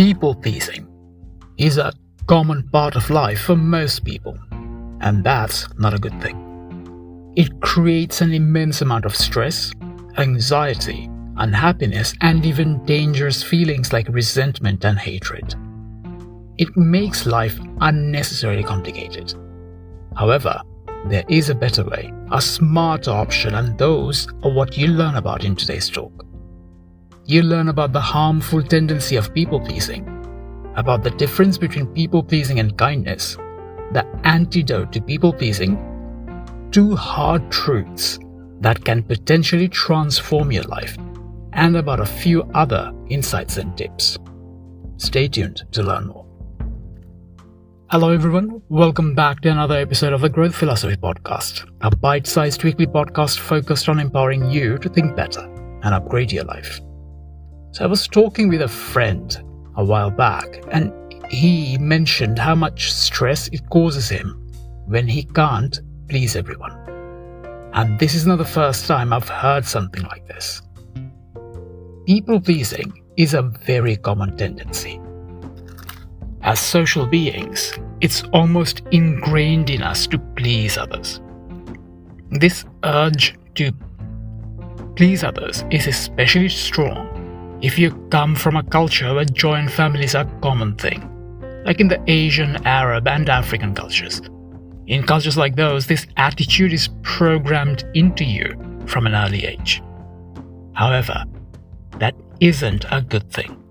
People pleasing is a common part of life for most people, and that's not a good thing. It creates an immense amount of stress, anxiety, unhappiness, and even dangerous feelings like resentment and hatred. It makes life unnecessarily complicated. However, there is a better way, a smarter option, and those are what you learn about in today's talk. You learn about the harmful tendency of people-pleasing, about the difference between people-pleasing and kindness, the antidote to people-pleasing, 2 hard truths that can potentially transform your life, and about a few other insights and tips. Stay tuned to learn more. Hello everyone, welcome back to another episode of the Growth Philosophy Podcast, a bite-sized weekly podcast focused on empowering you to think better and upgrade your life. So I was talking with a friend a while back, and he mentioned how much stress it causes him when he can't please everyone. And this is not the first time I've heard something like this. People-pleasing is a very common tendency. As social beings, it's almost ingrained in us to please others. This urge to please others is especially strong if you come from a culture where joint families are a common thing, like in the Asian, Arab, and African cultures. In cultures like those, this attitude is programmed into you from an early age. However, that isn't a good thing,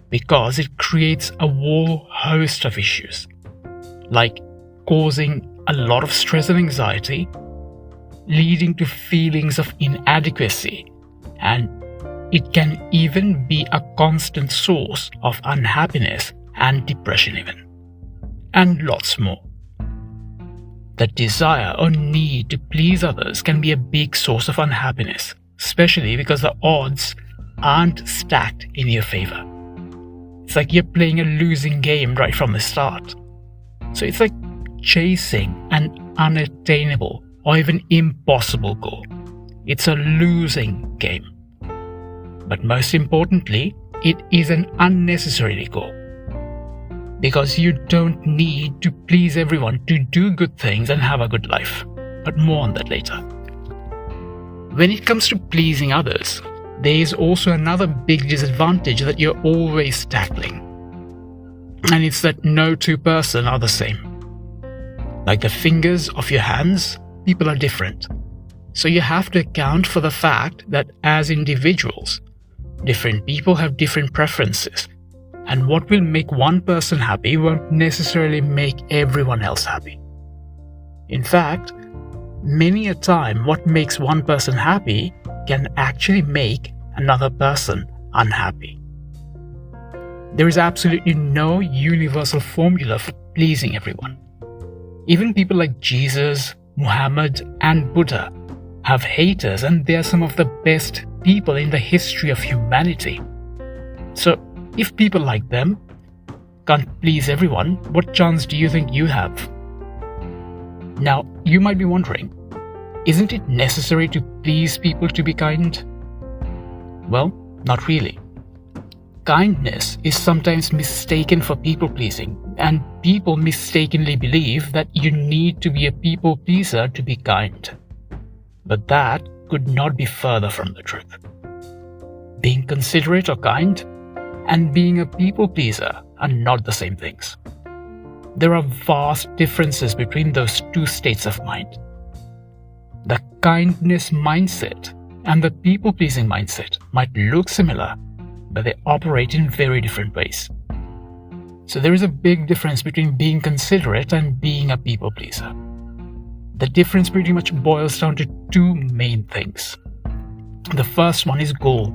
because it creates a whole host of issues, like causing a lot of stress and anxiety, leading to feelings of inadequacy, and it can even be a constant source of unhappiness and depression even, and lots more. The desire or need to please others can be a big source of unhappiness, especially because the odds aren't stacked in your favor. It's like you're playing a losing game right from the start. So it's like chasing an unattainable or even impossible goal. It's a losing game. But most importantly, it is an unnecessary goal, because you don't need to please everyone to do good things and have a good life. But more on that later. When it comes to pleasing others, there is also another big disadvantage that you're always tackling. And it's that no two persons are the same. Like the fingers of your hands, people are different. So you have to account for the fact that as individuals, different people have different preferences. And what will make one person happy won't necessarily make everyone else happy. In fact, many a time what makes one person happy can actually make another person unhappy. There is absolutely no universal formula for pleasing everyone. Even people like Jesus, Muhammad, and Buddha have haters, and they are some of the best people in the history of humanity. So, if people like them can't please everyone, what chance do you think you have? Now, you might be wondering, isn't it necessary to please people to be kind? Well, not really. Kindness is sometimes mistaken for people-pleasing, and people mistakenly believe that you need to be a people-pleaser to be kind. But that could not be further from the truth. Being considerate or kind and being a people-pleaser are not the same things. There are vast differences between those two states of mind. The kindness mindset and the people-pleasing mindset might look similar, but they operate in very different ways. So there is a big difference between being considerate and being a people-pleaser. The difference pretty much boils down to 2 main things. The first one is goal,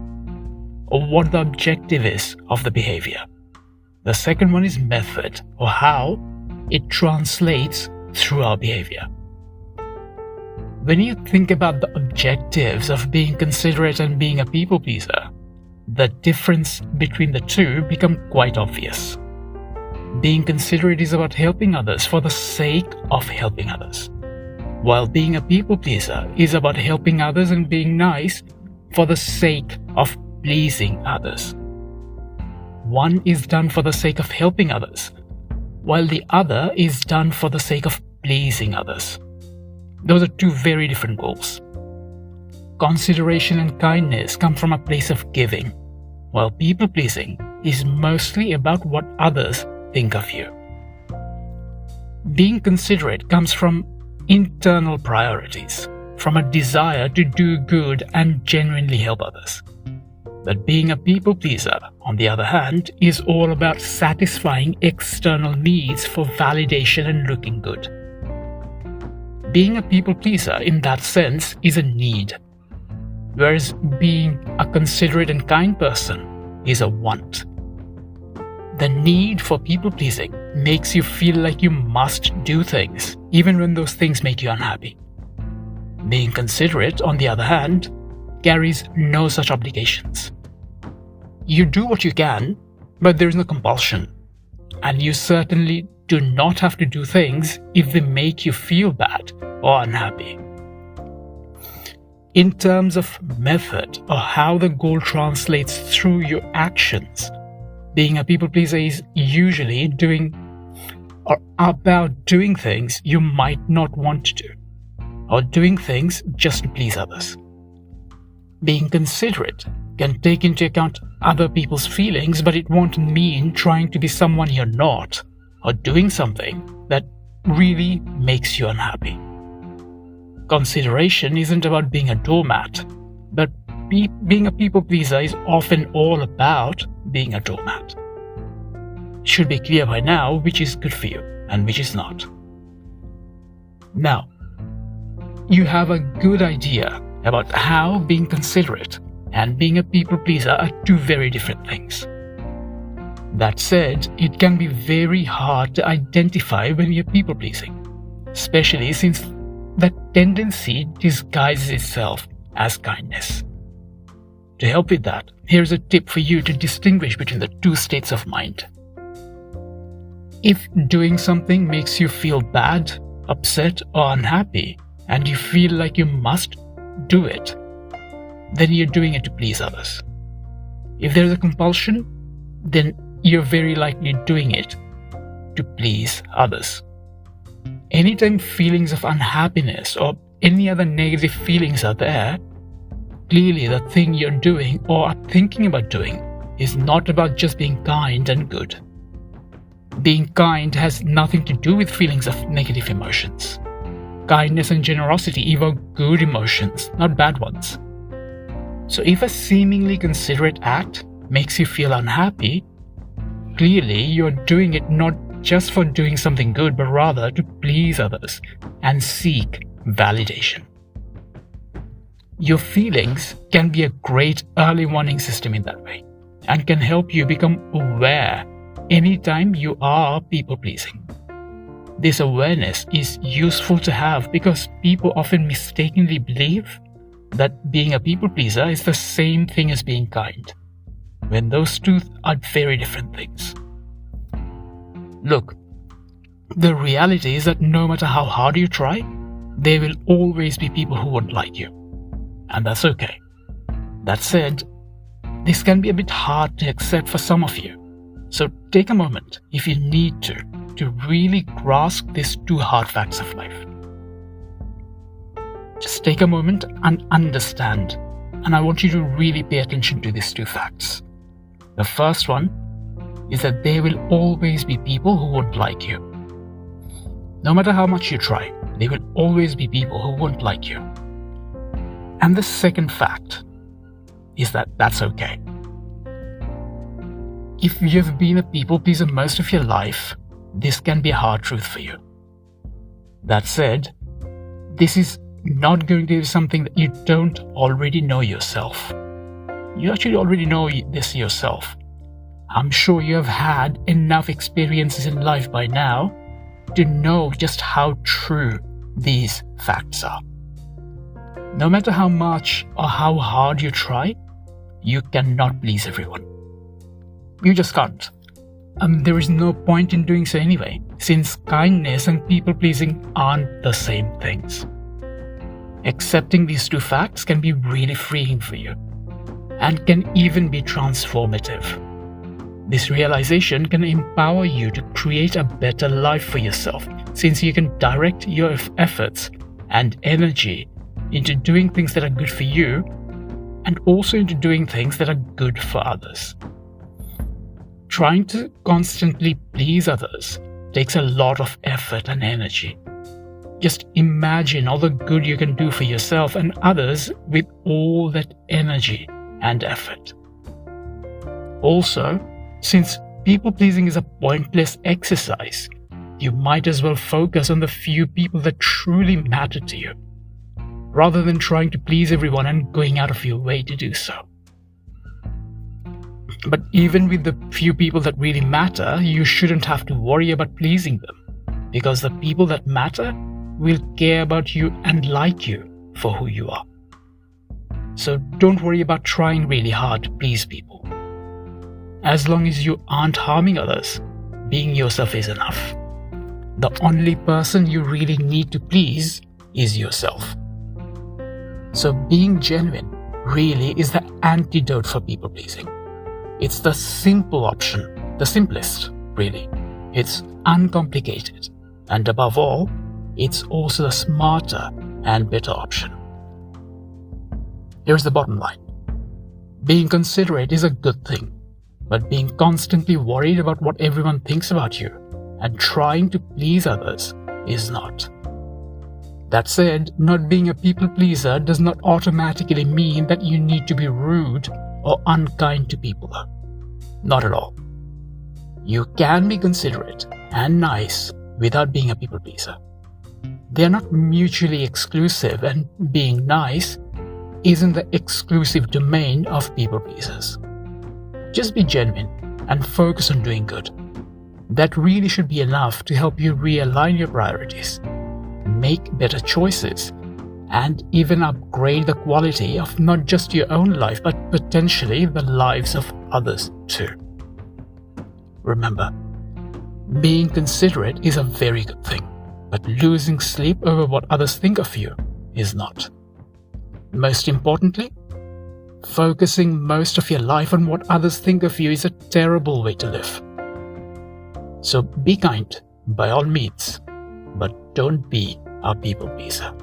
or what the objective is of the behavior. The second one is method, or how it translates through our behavior. When you think about the objectives of being considerate and being a people-pleaser, the difference between the two becomes quite obvious. Being considerate is about helping others for the sake of helping others, while being a people-pleaser is about helping others and being nice for the sake of pleasing others. one is done for the sake of helping others, while the other is done for the sake of pleasing others. Those are two very different goals. Consideration and kindness come from a place of giving, while people-pleasing is mostly about what others think of you. Being considerate comes from internal priorities, from a desire to do good and genuinely help others. But being a people-pleaser, on the other hand, is all about satisfying external needs for validation and looking good. Being a people-pleaser in that sense is a need, whereas being a considerate and kind person is a want. The need for people-pleasing makes you feel like you must do things, even when those things make you unhappy. Being considerate, on the other hand, carries no such obligations. You do what you can, but there is no compulsion, and you certainly do not have to do things if they make you feel bad or unhappy. In terms of method or how the goal translates through your actions, being a people pleaser is usually doing or about doing things you might not want to do, or doing things just to please others. Being considerate can take into account other people's feelings, but it won't mean trying to be someone you're not, or doing something that really makes you unhappy. Consideration isn't about being a doormat, but being a people pleaser is often all about being a doormat. It should be clear by now which is good for you and which is not. Now, you have a good idea about how being considerate and being a people pleaser are two very different things. That said, it can be very hard to identify when you're people pleasing, especially since that tendency disguises itself as kindness. To help with that, here's a tip for you to distinguish between the two states of mind. If doing something makes you feel bad, upset, or unhappy, and you feel like you must do it, then you're doing it to please others. If there's a compulsion, then you're very likely doing it to please others. Anytime feelings of unhappiness or any other negative feelings are there, clearly the thing you're doing or are thinking about doing is not about just being kind and good. Being kind has nothing to do with feelings of negative emotions. Kindness and generosity evoke good emotions, not bad ones. So if a seemingly considerate act makes you feel unhappy, clearly you're doing it not just for doing something good, but rather to please others and seek validation. Your feelings can be a great early warning system in that way, and can help you become aware anytime you are people-pleasing. This awareness is useful to have because people often mistakenly believe that being a people-pleaser is the same thing as being kind, when those two are very different things. Look, the reality is that no matter how hard you try, there will always be people who won't like you. And that's okay. That said, this can be a bit hard to accept for some of you. So take a moment, if you need to really grasp these two hard facts of life. Just take a moment and understand. And I want you to really pay attention to these two facts. The first one is that there will always be people who won't like you. No matter how much you try, there will always be people who won't like you. And the second fact is that that's okay. If you've been a people pleaser most of your life, this can be a hard truth for you. That said, this is not going to be something that you don't already know yourself. You actually already know this yourself. I'm sure you have had enough experiences in life by now to know just how true these facts are. No matter how much or how hard you try, you cannot please everyone. You just can't. There is no point in doing so anyway, since kindness and people-pleasing aren't the same things. Accepting these two facts can be really freeing for you, and can even be transformative. This realization can empower you to create a better life for yourself, since you can direct your efforts and energy into doing things that are good for you and also into doing things that are good for others. Trying to constantly please others takes a lot of effort and energy. Just imagine all the good you can do for yourself and others with all that energy and effort. Also, since people-pleasing is a pointless exercise, you might as well focus on the few people that truly matter to you, rather than trying to please everyone and going out of your way to do so. But even with the few people that really matter, you shouldn't have to worry about pleasing them, because the people that matter will care about you and like you for who you are. So don't worry about trying really hard to please people. As long as you aren't harming others, being yourself is enough. The only person you really need to please is yourself. So being genuine really is the antidote for people pleasing. It's the simple option, the simplest, really. It's uncomplicated, and above all, it's also the smarter and better option. Here's the bottom line. Being considerate is a good thing, but being constantly worried about what everyone thinks about you and trying to please others is not. That said, not being a people pleaser does not automatically mean that you need to be rude or unkind to people. Not at all. You can be considerate and nice without being a people pleaser. They are not mutually exclusive, and being nice isn't the exclusive domain of people pleasers. Just be genuine and focus on doing good. That really should be enough to help you realign your priorities, make better choices, and even upgrade the quality of not just your own life, but potentially the lives of others too. Remember, being considerate is a very good thing, but losing sleep over what others think of you is not. Most importantly, focusing most of your life on what others think of you is a terrible way to live. So be kind by all means, but don't be a people pleaser.